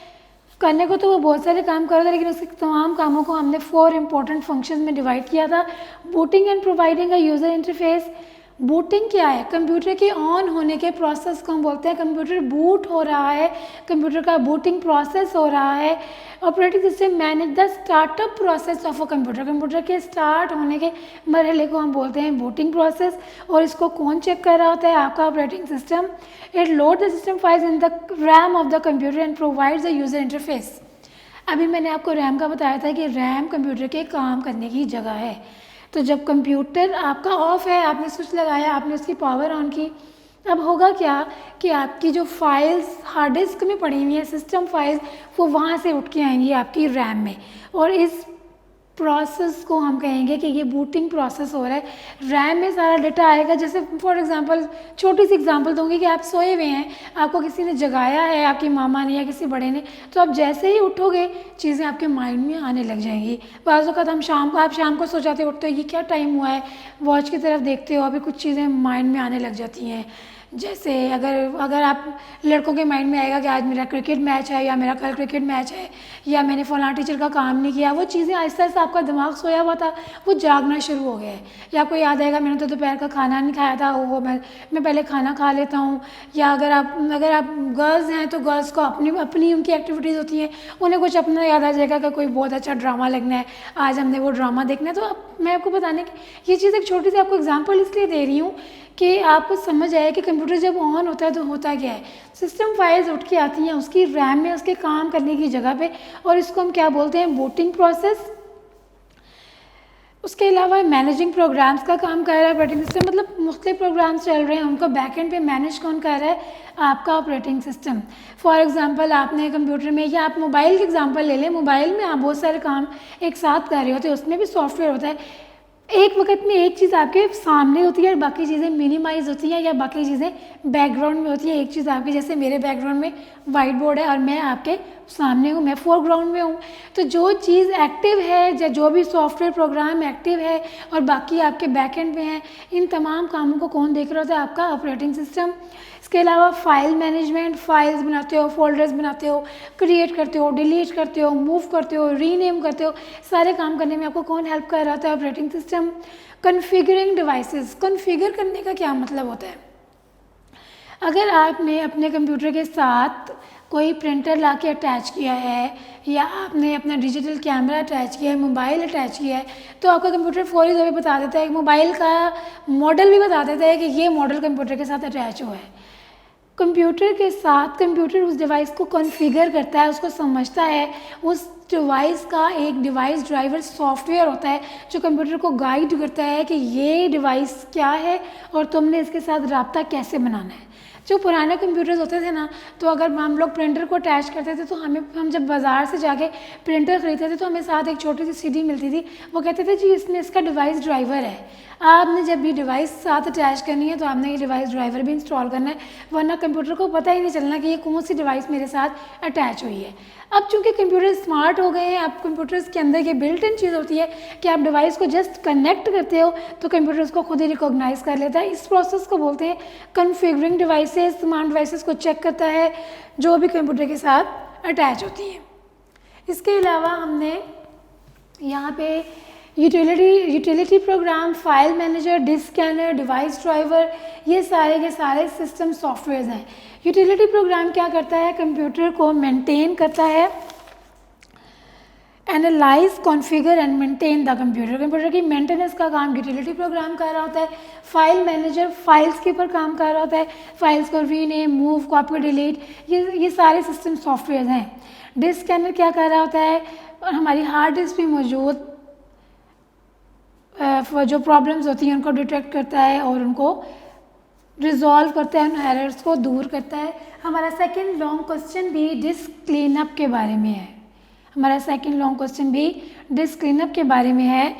करने को तो वो बहुत सारे काम कर रहा था, लेकिन उसके तमाम कामों को हमने 4 इंपॉर्टेंट फंक्शंस में डिवाइड किया था। Booting and providing a user interface. Booting क्या है, कंप्यूटर के ऑन होने के प्रोसेस को हम बोलते हैं, कंप्यूटर बूट हो रहा है, कंप्यूटर का बूटिंग प्रोसेस हो रहा है। Operating system manage the startup process of a computer, computer के स्टार्ट होने के मरहले को हम बोलते हैं बूटिंग प्रोसेस। और इसको कौन चेक कर रहा होता है, आपका operating system. It load the system files in the RAM of the computer and provides the user interface. अभी मैंने आपको रैम का बताया था कि रैम कंप्यूटर के काम करने की जगह है। तो जब कंप्यूटर आपका ऑफ है, आपने स्विच लगाया, आपने उसकी पावर ऑन की, अब होगा क्या कि आपकी जो फाइल्स हार्ड डिस्क में पड़ी हुई हैं, सिस्टम फाइल्स, वो वहाँ से उठ के आएंगी आपकी रैम में। और इस प्रोसेस को हम कहेंगे कि ये बूटिंग प्रोसेस हो रहा है। रैम में सारा डेटा आएगा। जैसे फॉर एग्जांपल, छोटी सी एग्जांपल दूंगी कि आप सोए हुए हैं, आपको किसी ने जगाया है, आपकी मामा ने या किसी बड़े ने, तो आप जैसे ही उठोगे चीज़ें आपके माइंड में आने लग जाएंगी। बाज़ वक़्त आप शाम को सो जाते हो, उठते हो, ये क्या टाइम हुआ है, वॉच की तरफ देखते हो, अभी कुछ चीज़ें माइंड में आने लग जाती हैं। जैसे अगर आप लड़कों के माइंड में आएगा कि आज मेरा क्रिकेट मैच है, या मेरा कल क्रिकेट मैच है, या मैंने फलां टीचर का काम नहीं किया, वो चीज़ें आहिस्ता आहिस्ता आपका दिमाग सोया हुआ था वो जागना शुरू हो गया है। या आपको याद आएगा मैंने तो दोपहर का खाना नहीं खाया था, वो मैं पहले खाना खा लेता हूँ। या अगर आप गर्ल्स हैं तो गर्ल्स को अपनी उनकी एक्टिविटीज़ होती हैं, उन्हें कुछ अपना याद आ जाएगा कि कोई बहुत अच्छा ड्रामा लगना है, आज हमने वो ड्रामा देखना है। तो अब मैं आपको बताने की ये चीज़ एक छोटी सी आपको एग्जाम्पल इसलिए दे रही हूँ कि आपको समझ आए कि कंप्यूटर जब ऑन होता है तो होता क्या है। सिस्टम फाइल्स उठ के आती हैं उसकी रैम में, उसके काम करने की जगह पे, और इसको हम क्या बोलते हैं, बूटिंग प्रोसेस। उसके अलावा मैनेजिंग प्रोग्राम्स का काम कर रहा है ऑपरेटिंग सिस्टम, मतलब मुख्तलिफ प्रोग्राम्स चल रहे हैं, उनको बैकएंड पे मैनेज कौन कर रहा है, आपका ऑपरेटिंग सिस्टम। फॉर एग्जांपल आपने कंप्यूटर में, या आप मोबाइल की एग्जांपल ले लें, मोबाइल में आप बहुत सारे काम एक साथ कर रहे होते हैं, उसमें भी सॉफ्टवेयर होता है। एक वक्त में एक चीज़ आपके सामने होती है और बाकी चीज़ें मिनिमाइज होती हैं, या बाकी चीज़ें बैकग्राउंड में होती है। एक चीज़ आपकी, जैसे मेरे बैकग्राउंड में वाइट बोर्ड है और मैं आपके सामने हूँ, मैं फोरग्राउंड में हूँ। तो जो चीज़ एक्टिव है, जो भी सॉफ्टवेयर प्रोग्राम एक्टिव है और बाकी आपके बैकएंड में है, इन तमाम कामों को कौन देख रहा होता है, आपका ऑपरेटिंग सिस्टम। इसके अलावा फाइल मैनेजमेंट, फाइल्स बनाते हो, फोल्डर्स बनाते हो, क्रिएट करते हो, डिलीट करते हो, मूव करते हो, रीनेम करते हो, सारे काम करने में आपको कौन हेल्प कर रहा होता है, operating system. Configuring devices, configure करने का क्या मतलब होता है, अगर आपने अपने कंप्यूटर के साथ कोई प्रिंटर ला के अटैच किया है, या आपने अपना डिजिटल कैमरा अटैच किया है, मोबाइल अटैच किया है, तो आपका कंप्यूटर फौरी तौर पे बता देता है, मोबाइल का मॉडल भी बता देता है कि ये मॉडल कंप्यूटर के साथ अटैच हुआ है। कंप्यूटर के साथ कंप्यूटर उस डिवाइस को कॉन्फ़िगर करता है, उसको समझता है। उस डिवाइस का एक डिवाइस ड्राइवर सॉफ्टवेयर होता है जो कंप्यूटर को गाइड करता है कि ये डिवाइस क्या है और तुमने इसके साथ रब्ता कैसे बनाना है। जो पुराने कंप्यूटर्स होते थे ना, तो अगर हम लोग प्रिंटर को अटैच करते थे तो हम जब बाज़ार से जाके प्रिंटर ख़रीदते थे तो हमें साथ एक छोटी सी सीडी मिलती थी, वो कहते थे जी इसमें इसका डिवाइस ड्राइवर है। आपने जब भी डिवाइस साथ अटैच करनी है तो आपने ये डिवाइस ड्राइवर भी इंस्टॉल करना है, वरना कंप्यूटर को पता ही नहीं चलना कि ये कौन सी डिवाइस मेरे साथ अटैच हुई है। अब चूंकि कंप्यूटर स्मार्ट हो गए हैं, अब कंप्यूटर्स के अंदर ये बिल्ट इन चीज़ होती है कि आप डिवाइस को जस्ट कनेक्ट करते हो तो कंप्यूटर उसको खुद ही रिकॉग्नाइज कर लेता है। इस प्रोसेस को बोलते हैं कॉन्फ़िगरिंग डिवाइसेस। तमाम डिवाइसेस को चेक करता है जो भी कंप्यूटर के साथ अटैच होती हैं। इसके अलावा हमने यहाँ पे utility program, file manager, disk scanner, device driver, ये सारे के सारे सिस्टम सॉफ्टवेयर्स हैं। यूटिलिटी प्रोग्राम क्या करता है, कंप्यूटर को मेंटेन करता है, analyse, configure and maintain the computer. Computer की मेंटेनेंस का काम यूटिलिटी प्रोग्राम कर रहा होता है। फाइल मैनेजर फाइल्स के ऊपर काम कर रहा होता है, फाइल्स को रीनेम, मूव, कॉपी, डिलीट, ये सारे सिस्टम सॉफ्टवेयर हैं। डिस्क स्कैनर क्या कर रहा होता है, और हमारी हार्ड डिस्क में मौजूद जो प्रॉब्लम्स होती हैं उनको डिटेक्ट करता है और उनको रिजॉल्व करता है, उन एरर्स को दूर करता है। हमारा सेकंड लॉन्ग क्वेश्चन भी डिस्क क्लीनअप के बारे में है। हमारा सेकंड लॉन्ग क्वेश्चन भी डिस्क क्लीनअप के बारे में है।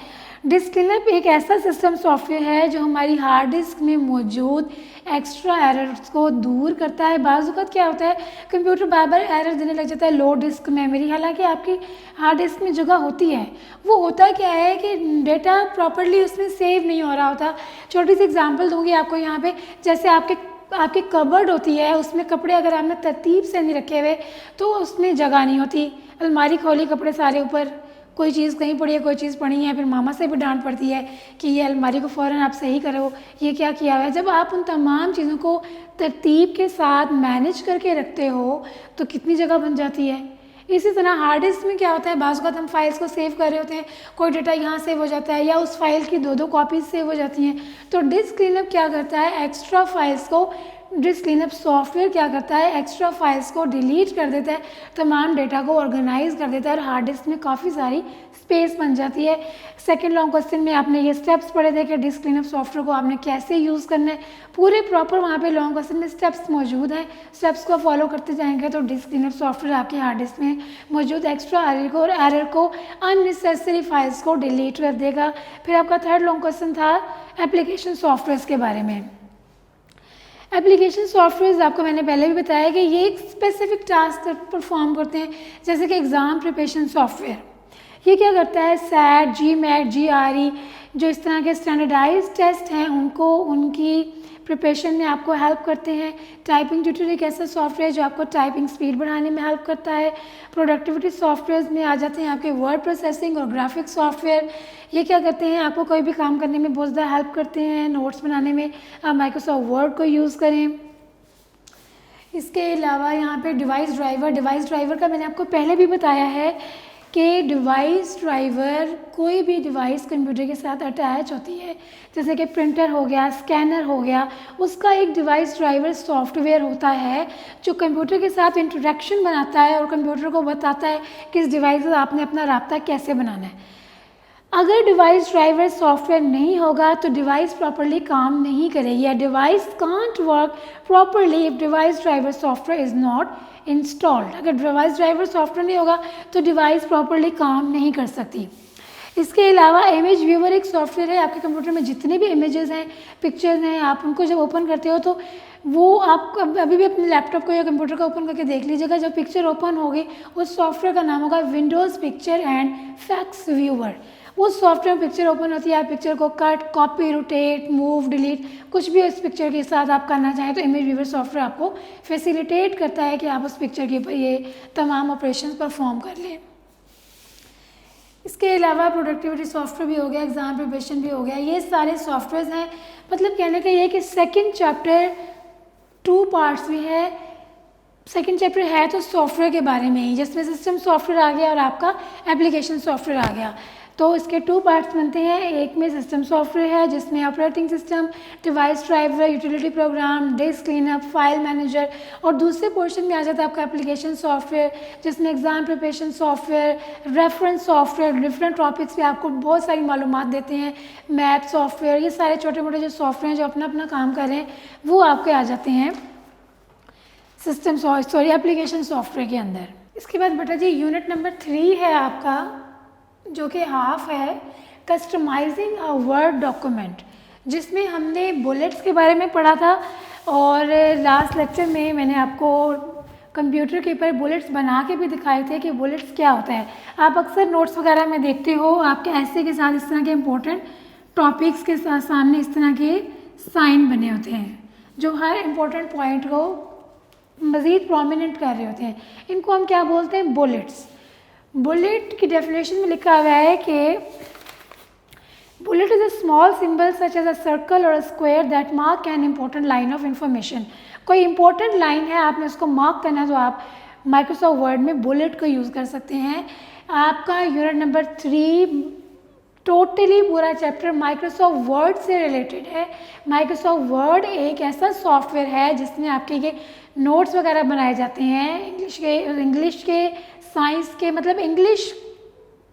डिस्क क्लीनअप एक ऐसा सिस्टम सॉफ्टवेयर है जो हमारी हार्ड डिस्क में मौजूद एक्स्ट्रा एरर्स को दूर करता है। बाज़ वक़्त क्या होता है, कंप्यूटर बार बार एरर देने लग जाता है लो डिस्क मेमोरी, हालांकि आपकी हार्ड डिस्क में जगह होती है। वो होता क्या है कि डेटा प्रॉपरली उसमें सेव नहीं हो रहा होता। छोटी सी एग्जांपल दूंगी आपको यहाँ पे, जैसे आपकी कबर्ड होती है, उसमें कपड़े अगर आपने तरतीब से नहीं रखे हुए तो उसमें जगह नहीं होती। अलमारी खोली, कपड़े सारे ऊपर, कोई चीज़ कहीं पड़ी है, कोई चीज़ पड़ी है, फिर मामा से भी डांट पड़ती है कि ये अलमारी को फ़ौरन आप सही करो, ये क्या किया हुआ है। जब आप उन तमाम चीज़ों को तरतीब के साथ मैनेज करके रखते हो तो कितनी जगह बन जाती है। इसी तरह हार्ड डिस्क में क्या होता है, बाज़ वक़्त हम फाइल्स को सेव कर रहे होते हैं, कोई डेटा यहाँ सेव हो जाता है या उस फाइल की दो कॉपीज सेव हो जाती हैं। तो डिस्क क्लीनअप क्या करता है, एक्स्ट्रा फाइल्स को, डिस्क क्लीनअप सॉफ्टवेयर क्या करता है, एक्स्ट्रा फाइल्स को डिलीट कर देता है, तमाम डेटा को ऑर्गेनाइज कर देता है और हार्ड डिस्क में काफ़ी सारी स्पेस बन जाती है। सेकंड लॉन्ग क्वेश्चन में आपने ये स्टेप्स पढ़े थे कि डिस्क क्लीनअप सॉफ्टवेयर को आपने कैसे यूज़ करना है, पूरे प्रॉपर वहाँ पे लॉन्ग क्वेश्चन में स्टेप्स मौजूद हैं। स्टेप्स को फॉलो करते जाएंगे तो डिस्क क्लीनअप सॉफ्टवेयर आपके हार्ड डिस्क में मौजूद एक्स्ट्रा एरर को अननेसेसरी फाइल्स को डिलीट कर देगा। फिर आपका थर्ड लॉन्ग क्वेश्चन था एप्लीकेशन सॉफ्टवेयर के बारे में। एप्लीकेशन सॉफ्टवेयर आपको मैंने पहले भी बताया कि ये एक स्पेसिफिक टास्क परफॉर्म करते हैं, जैसे कि एग्ज़ाम प्रिपरेशन सॉफ्टवेयर। ये क्या करता है, सैट, जीमैट, जीआरई, जो इस तरह के स्टैंडर्डाइज टेस्ट हैं उनको, उनकी प्रिपरेशन में आपको हेल्प करते हैं। टाइपिंग ट्यूटर एक ऐसा सॉफ्टवेयर जो आपको टाइपिंग स्पीड बढ़ाने में हेल्प करता है। प्रोडक्टिविटी सॉफ्टवेयर में आ जाते हैं आपके वर्ड प्रोसेसिंग और ग्राफिक सॉफ्टवेयर। ये क्या करते हैं, आपको कोई भी काम करने में बहुत ज़्यादा हेल्प करते हैं। नोट्स बनाने में आप माइक्रोसॉफ्ट वर्ड को यूज़ करें। इसके अलावा यहाँ पे डिवाइस ड्राइवर का मैंने आपको पहले भी बताया है कि डिवाइस ड्राइवर कोई भी डिवाइस कंप्यूटर के साथ अटैच होती है, जैसे कि प्रिंटर हो गया, स्कैनर हो गया, उसका एक डिवाइस ड्राइवर सॉफ्टवेयर होता है जो कंप्यूटर के साथ इंटरेक्शन बनाता है और कंप्यूटर को बताता है कि इस डिवाइस से आपने अपना राब्ता कैसे बनाना है। अगर डिवाइस ड्राइवर सॉफ्टवेयर नहीं होगा तो डिवाइस प्रॉपरली काम नहीं करेगी, या device can't work properly if device driver software is not installed. अगर डिवाइस ड्राइवर सॉफ्टवेयर नहीं होगा तो डिवाइस प्रॉपरली काम नहीं कर सकती। इसके अलावा इमेज व्यूअर एक सॉफ्टवेयर है, आपके कंप्यूटर में जितने भी इमेजेस हैं, पिक्चर्स हैं, आप उनको जब ओपन करते हो तो वो आप अभी भी अपने लैपटॉप को या कंप्यूटर को ओपन करके देख लीजिएगा, जब पिक्चर ओपन होगी उस सॉफ्टवेयर का नाम होगा Windows picture and fax viewer. उस सॉफ्टवेयर में पिक्चर ओपन होती है, आप पिक्चर को cut, copy, rotate, move, delete, कुछ भी उस पिक्चर के साथ आप करना चाहें तो इमेज व्यूअर सॉफ्टवेयर आपको फैसिलिटेट करता है कि आप उस पिक्चर के ऊपर ये तमाम ऑपरेशंस परफॉर्म कर लें। इसके अलावा प्रोडक्टिविटी सॉफ्टवेयर भी हो गया, एग्जाम प्रिपरेशन भी हो गया, ये सारे सॉफ्टवेयर हैं। मतलब कहने का ये है कि सेकेंड चैप्टर 2 पार्ट्स में है। सेकेंड चैप्टर है तो सॉफ्टवेयर के बारे में ही, जिसमें सिस्टम सॉफ्टवेयर आ गया और आपका एप्लीकेशन सॉफ्टवेयर आ गया। तो इसके 2 पार्ट्स बनते हैं। एक में सिस्टम सॉफ्टवेयर है जिसमें operating system, device driver, utility programme, disc cleanup, file manager, और दूसरे पोर्शन में आ जाता है आपका एप्लीकेशन सॉफ्टवेयर जिसमें exam preparation software, reference software, different topics पे आपको बहुत सारी मालूमात देते हैं, मैप सॉफ्टवेयर, ये सारे छोटे मोटे जो सॉफ्टवेयर हैं जो अपना अपना काम कर रहे हैं वो आपके आ जाते हैं एप्लीकेशन सॉफ्टवेयर के अंदर। इसके बाद बेटा जी यूनिट नंबर 3 है आपका, जो कि हाफ है कस्टमाइजिंग अ वर्ड डॉक्यूमेंट, जिसमें हमने बुलेट्स के बारे में पढ़ा था और लास्ट लेक्चर में मैंने आपको कंप्यूटर के ऊपर बुलेट्स बना के भी दिखाए थे कि बुलेट्स क्या होता है। आप अक्सर नोट्स वगैरह में देखते हो आपके ऐसे के साथ इस तरह के इंपॉर्टेंट टॉपिक्स के साथ सामने इस तरह के साइन बने होते हैं जो हर इम्पोर्टेंट पॉइंट को मज़ीद प्रोमिनेंट कर रहे होते हैं। इनको हम क्या बोलते हैं, बुलेट्स। बुलेट की डेफिनेशन में लिखा हुआ है कि bullet is a small symbol such as a circle और a square that mark an important line of information. कोई इंपॉर्टेंट लाइन है, आपने उसको मार्क करना है तो आप माइक्रोसॉफ्ट वर्ड में बुलेट को यूज़ कर सकते हैं। आपका यूनिट नंबर 3 टोटली पूरा चैप्टर माइक्रोसॉफ्ट वर्ड से रिलेटेड है। माइक्रोसॉफ्ट वर्ड एक ऐसा सॉफ्टवेयर है जिसमें आपके ये नोट्स वगैरह बनाए जाते हैं इंग्लिश के साइंस के, मतलब इंग्लिश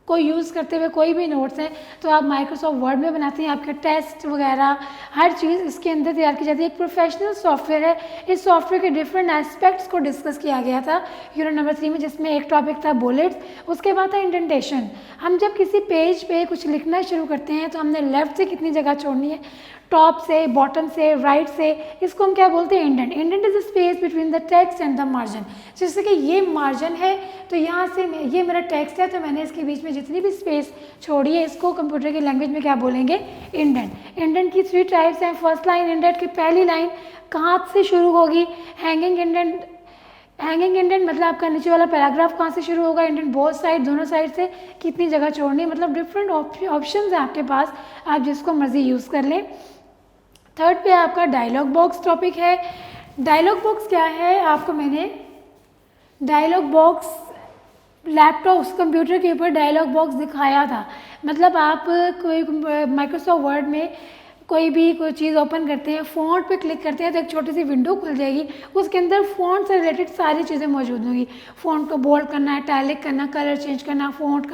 को यूज़ करते हुए कोई भी नोट्स हैं तो आप माइक्रोसॉफ्ट वर्ड में बनाते हैं। आपके टेस्ट वगैरह हर चीज़ इसके अंदर तैयार की जाती है। एक प्रोफेशनल सॉफ्टवेयर है। इस सॉफ्टवेयर के डिफरेंट एस्पेक्ट्स को डिस्कस किया गया था यूनिट नंबर 3 में, जिसमें एक टॉपिक था बुलेट्स, उसके बाद था इंडेंटेशन। हम जब किसी पेज पे कुछ लिखना शुरू करते हैं तो हमने लेफ्ट से कितनी जगह छोड़नी है, टॉप से, बॉटम से, राइट से, इसको हम क्या बोलते हैं, indent. Indent is the space between the text and the margin. जैसे कि ये मार्जिन है तो यहाँ से ये मेरा टेक्स्ट है तो मैंने इसके बीच में जितनी भी स्पेस छोड़ी है इसको कंप्यूटर की लैंग्वेज में क्या बोलेंगे, इंडेंट। इंडेंट की 3 टाइप्स हैं। फर्स्ट लाइन इंडेंट की पहली लाइन कहाँ से शुरू होगी, हैंगिंग इंडेंट। हैंगिंग इंडेंट मतलब आपका नीचे वाला पैराग्राफ कहाँ से शुरू होगा, इंडेंट बोथ साइड, दोनों साइड से कितनी जगह छोड़नी, मतलब डिफरेंट ऑप्शन है आपके पास, आप जिसको मर्जी यूज़ कर लें। थर्ड पे आपका डायलॉग बॉक्स टॉपिक है। डायलॉग बॉक्स क्या है, आपको मैंने डायलॉग बॉक्स लैपटॉप कंप्यूटर के ऊपर डायलॉग बॉक्स दिखाया था। मतलब आप कोई माइक्रोसॉफ्ट वर्ड में कोई चीज़ ओपन करते हैं, फ़ॉन्ट पे क्लिक करते हैं तो एक छोटी सी विंडो खुल जाएगी, उसके अंदर फ़ॉन्ट से रिलेटेड सारी चीज़ें मौजूद होंगी। फ़ॉन्ट को बोल्ड करना, इटैलिक करना, कलर चेंज करना, फ़ॉन्ट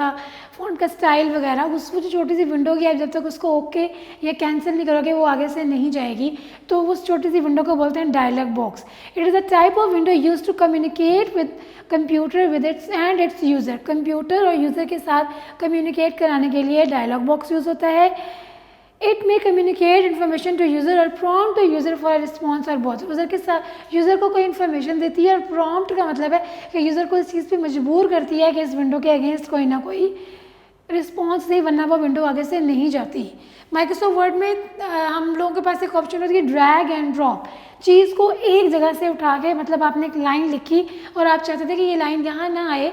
का स्टाइल वगैरह, उस जो छोटी सी विंडो की आप जब तक उसको ओके या कैंसिल नहीं करोगे वो आगे से नहीं जाएगी। तो उस छोटी सी विंडो को बोलते हैं dialog box. It is a type of window use to communicate with computer with its and its user. Computer और यूज़र के साथ कम्युनिकेट कराने के लिए डायलॉग बॉक्स यूज़ होता है। It may communicate information to user और prompt to user for response और बोथ। यूज़र के साथ यूज़र को कोई इन्फॉर्मेशन देती है और प्रॉम्प्ट का मतलब है कि यूज़र को इस चीज़ पे मजबूर करती है कि इस विंडो के अगेंस्ट कोई ना कोई रिस्पॉन्स दे, वरना वो विंडो आगे से नहीं जाती। माइक्रोसॉफ्ट वर्ड में हम लोगों के पास एक ऑप्शन होती है ड्रैग एंड ड्रॉप। चीज़ को एक जगह से उठा के, मतलब आपने एक लाइन लिखी और आप चाहते थे कि ये लाइन यहाँ ना आए,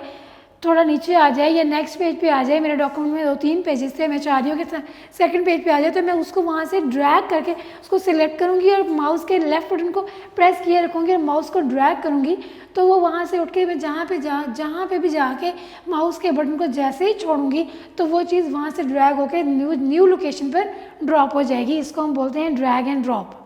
थोड़ा नीचे आ जाए या नेक्स्ट पेज पे आ जाए। मेरे डॉक्यूमेंट में 2-3 पेजेस थे, मैं चाह रही हूँ कि सेकंड पेज पे आ जाए, तो मैं उसको वहाँ से ड्रैग करके उसको सिलेक्ट करूँगी और माउस के लेफ्ट बटन को प्रेस किए रखूँगी और माउस को ड्रैग करूँगी तो वो वहाँ से उठ के मैं जहाँ पे भी जाके माउस के बटन को जैसे ही छोड़ूंगी तो वो चीज़ वहाँ से ड्रैग होकर न्यू लोकेशन पर ड्रॉप हो जाएगी। इसको हम बोलते हैं ड्रैग एंड ड्रॉप।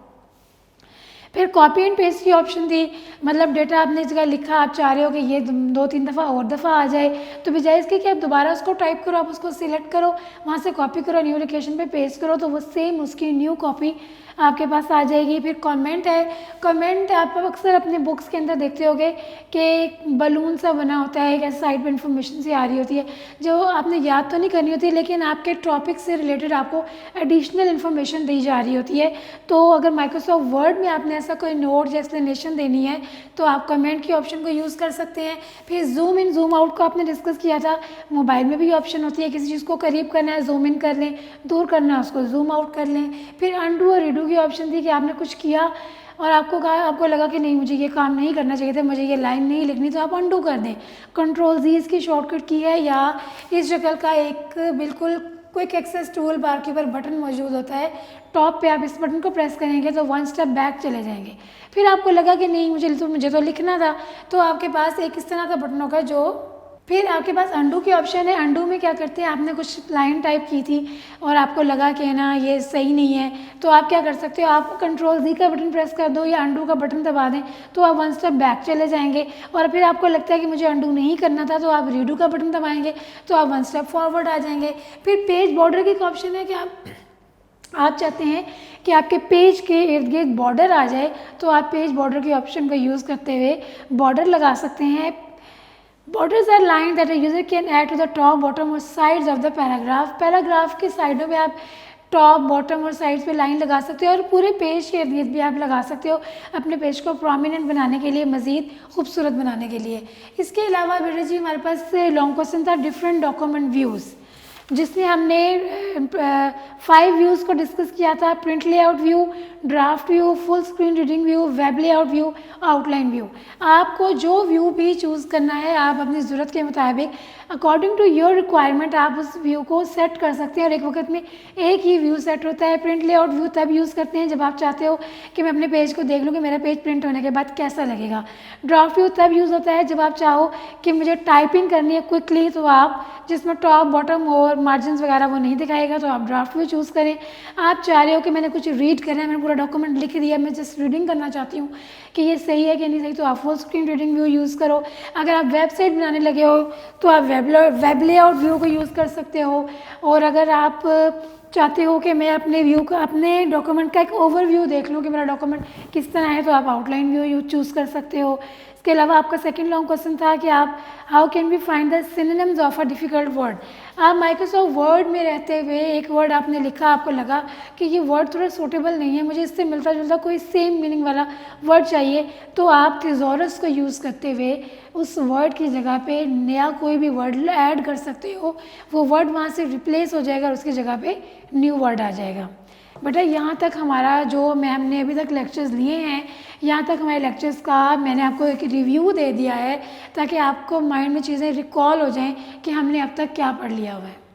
फिर कॉपी एंड पेस्ट की ऑप्शन थी, मतलब डेटा आपने जगह लिखा, आप चाह रहे हो कि ये 2-3 दफ़ा और दफ़ा आ जाए, तो बजाय इसके कि आप दोबारा उसको टाइप करो, आप उसको सिलेक्ट करो, वहाँ से कॉपी करो, न्यू लोकेशन पे पेस्ट करो तो वो सेम उसकी न्यू कॉपी आपके पास आ जाएगी। फिर कमेंट है। कमेंट आप अक्सर अपने बुक्स के अंदर देखते होगे कि एक बलून सा बना होता है, एक ऐसे साइड पर इन्फॉर्मेशन सी आ रही होती है जो आपने याद तो नहीं करनी होती लेकिन आपके टॉपिक से रिलेटेड आपको एडिशनल इन्फॉर्मेशन दी जा रही होती है। तो अगर माइक्रोसॉफ्ट वर्ड में आपने ऐसा कोई नोट या एक्सप्लेनेशन देनी है तो आप कमेंट के ऑप्शन को यूज़ कर सकते हैं। फिर जूम इन जूम आउट को आपने डिस्कस किया था, मोबाइल में भी ऑप्शन होती है, किसी चीज़ को करीब करना है जूम इन कर लें, दूर करना है उसको जूम आउट कर लें। फिर अनडू और रीडू की ऑप्शन थी कि आपने कुछ किया और आपको लगा कि नहीं मुझे ये काम नहीं करना चाहिए था, मुझे ये लाइन नहीं लिखनी, तो आप अनडू कर दें। कंट्रोल-Z इसकी शॉर्टकट की है, या इस शक्ल का एक बिल्कुल क्विक एक्सेस टूल बार के ऊपर बटन मौजूद होता है, टॉप पे आप इस बटन को प्रेस करेंगे तो 1 स्टेप बैक चले जाएंगे। फिर आपको लगा कि नहीं मुझे तो लिखना था, तो आपके पास एक इस तरह का बटन होगा जो, फिर आपके पास अंडू की ऑप्शन है। अंडू में क्या करते हैं, आपने कुछ लाइन टाइप की थी और आपको लगा कि ना ये सही नहीं है तो आप क्या कर सकते हो, आप कंट्रोल-Z का बटन प्रेस कर दो या अंडू का बटन दबा दें तो आप 1 स्टेप बैक चले जाएंगे। और फिर आपको लगता है कि मुझे अंडू नहीं करना था तो आप रीडू का बटन दबाएंगे तो आप 1 स्टेप फॉरवर्ड आ जाएंगे। फिर पेज बॉर्डर की एक ऑप्शन है कि आप चाहते हैं कि आपके पेज के इर्द गिर्द बॉर्डर आ जाए तो आप पेज बॉर्डर की ऑप्शन को यूज़ करते हुए बॉर्डर लगा सकते हैं। Borders are lines that a user can add to the top, bottom और sides of the paragraph। Paragraph के साइडों पे आप टॉप, बॉटम और साइड्स पे लाइन लगा सकते हो और पूरे पेज के इर्द गिर्द भी आप लगा सकते हो अपने पेज को प्रोमिनेंट बनाने के लिए, मज़ीद खूबसूरत बनाने के लिए। इसके अलावा बेटा जी हमारे पास लॉन्ग क्वेश्चन था डिफरेंट डॉक्यूमेंट व्यूज़। जिसमें हमने 5 व्यूज़ को डिस्कस किया था। Print layout view, draft view, full screen reading view, web layout view, outline view. आपको जो व्यू भी चूज़ करना है आप अपनी ज़रूरत के मुताबिक अकॉर्डिंग टू योर रिक्वायरमेंट आप उस व्यू को सेट कर सकते हैं। और एक वक्त में एक ही व्यू सेट होता है। प्रिंट लेआउट व्यू तब यूज़ करते हैं जब आप चाहते हो कि मैं अपने पेज को देख लूँ कि मेरा पेज प्रिंट होने के बाद कैसा लगेगा। ड्राफ्ट व्यू तब यूज़ होता है जब आप चाहो कि मुझे टाइपिंग करनी है क्विकली, तो आप जिसमें टॉप बॉटम और मार्जिन्स वगैरह वो नहीं दिखाएगा, तो आप ड्राफ्ट व्यू चूज़ करें। आप चाह रहे हो कि मैंने कुछ रीड करना है, मैंने पूरा डॉक्यूमेंट लिख दिया, मैं जस्ट रीडिंग करना चाहती हूँ कि ये सही है कि नहीं सही, तो आप full screen reading view use करो। अगर आप वेबसाइट बनाने लगे हो तो आप वेब लेआउट व्यू को यूज़ कर सकते हो। और अगर आप चाहते हो कि मैं अपने व्यू का, अपने डॉक्यूमेंट का एक ओवरव्यू देख लूँ कि मेरा डॉक्यूमेंट किस तरह है, तो आप आउटलाइन व्यू चूज़ कर सकते हो। इसके अलावा आपका सेकंड लॉन्ग क्वेश्चन था कि आप how can we find the synonyms of a difficult word. आप माइक्रोसॉफ्ट वर्ड में रहते हुए एक वर्ड आपने लिखा, आपको लगा कि ये वर्ड थोड़ा सूटेबल नहीं है, मुझे इससे मिलता जुलता कोई सेम मीनिंग वाला वर्ड चाहिए, तो आप थिज़ॉरस को यूज़ करते हुए उस वर्ड की जगह पे नया कोई भी वर्ड ऐड कर सकते हो। वो वर्ड वहाँ से रिप्लेस हो जाएगा और उसकी जगह पे न्यू वर्ड आ जाएगा। बेटा यहाँ तक हमारा जो हमने अभी तक लेक्चर्स लिए हैं, यहाँ तक हमारे लेक्चर्स का मैंने आपको एक रिव्यू दे दिया है ताकि आपको माइंड में चीज़ें रिकॉल हो जाएं कि हमने अब तक क्या पढ़ लिया हुआ है।